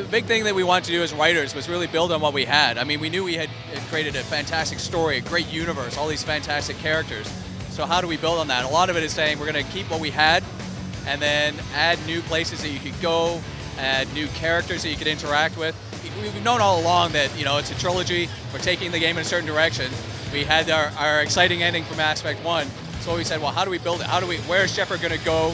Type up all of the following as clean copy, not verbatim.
big thing that we wanted to do as writers was really build on what we had. I mean, we knew we had created a fantastic story, a great universe, all these fantastic characters. So how do we build on that? A lot of it is saying we're going to keep what we had and then add new places that you could go, add new characters that you could interact with. We've known all along that, you know, it's a trilogy. We're taking the game in a certain direction. We had our exciting ending for Mass Effect 1. So we said, well, how do we build it? Where's Shepard going to go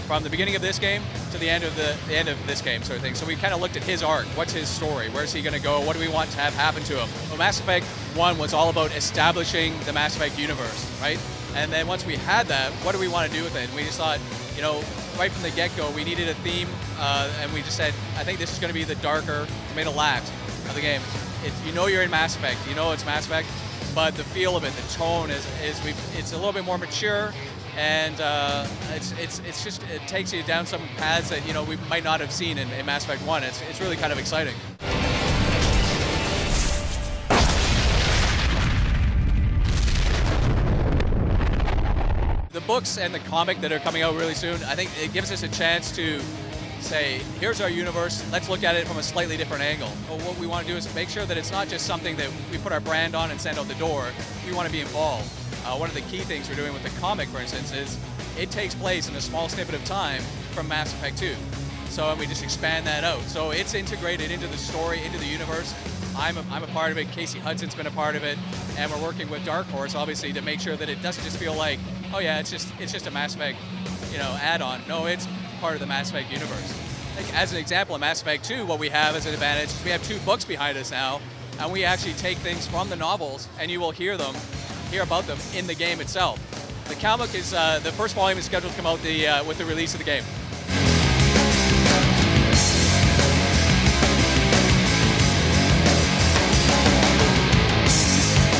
from the beginning of this game to the end of the end of this game, sort of thing. So we kind of looked at his arc. What's his story? Where's he going to go? What do we want to have happen to him? Well, Mass Effect 1 was all about establishing the Mass Effect universe, right? And then once we had that, what do we want to do with it? And we just thought, you know, right from the get-go, we needed a theme, and we just said, I think this is going to be the darker middle act of the game. You know you're in Mass Effect, you know it's Mass Effect, but the feel of it, the tone it's a little bit more mature, and it's just, it takes you down some paths that, you know, we might not have seen in Mass Effect 1. It's really kind of exciting. The books and the comic that are coming out really soon, I think it gives us a chance to say, here's our universe, let's look at it from a slightly different angle. But what we want to do is make sure that it's not just something that we put our brand on and send out the door. We want to be involved. One of the key things we're doing with the comic, for instance, is it takes place in a small snippet of time from Mass Effect 2. So we just expand that out. So it's integrated into the story, into the universe. I'm a part of it, Casey Hudson's been a part of it, and we're working with Dark Horse, obviously, to make sure that it doesn't just feel like, oh yeah, it's just a Mass Effect, you know, add-on. No, it's part of the Mass Effect universe. Like, as an example, in Mass Effect 2, what we have as an advantage is we have 2 books behind us now, and we actually take things from the novels, and you will hear about them in the game itself. The comic is, the first volume is scheduled to come out with the release of the game.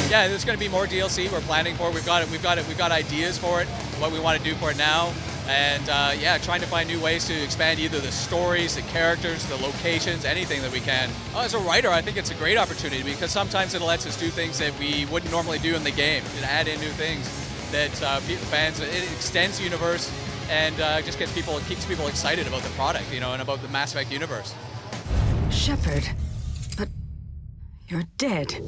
Yeah, there's going to be more DLC. We're planning for it. We've got ideas for it, what we want to do for it now, and yeah, trying to find new ways to expand either the stories, the characters, the locations, anything that we can. As a writer, I think it's a great opportunity because sometimes it lets us do things that we wouldn't normally do in the game, and add in new things that fans. It extends the universe and just keeps people excited about the product, you know, and about the Mass Effect universe. Shepard, but you're dead.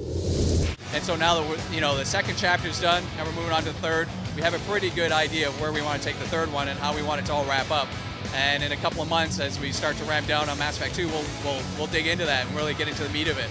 And so now that the second chapter's done and we're moving on to the third, we have a pretty good idea of where we want to take the third one and how we want it to all wrap up. And in a couple of months, as we start to ramp down on Mass Effect 2, we'll dig into that and really get into the meat of it.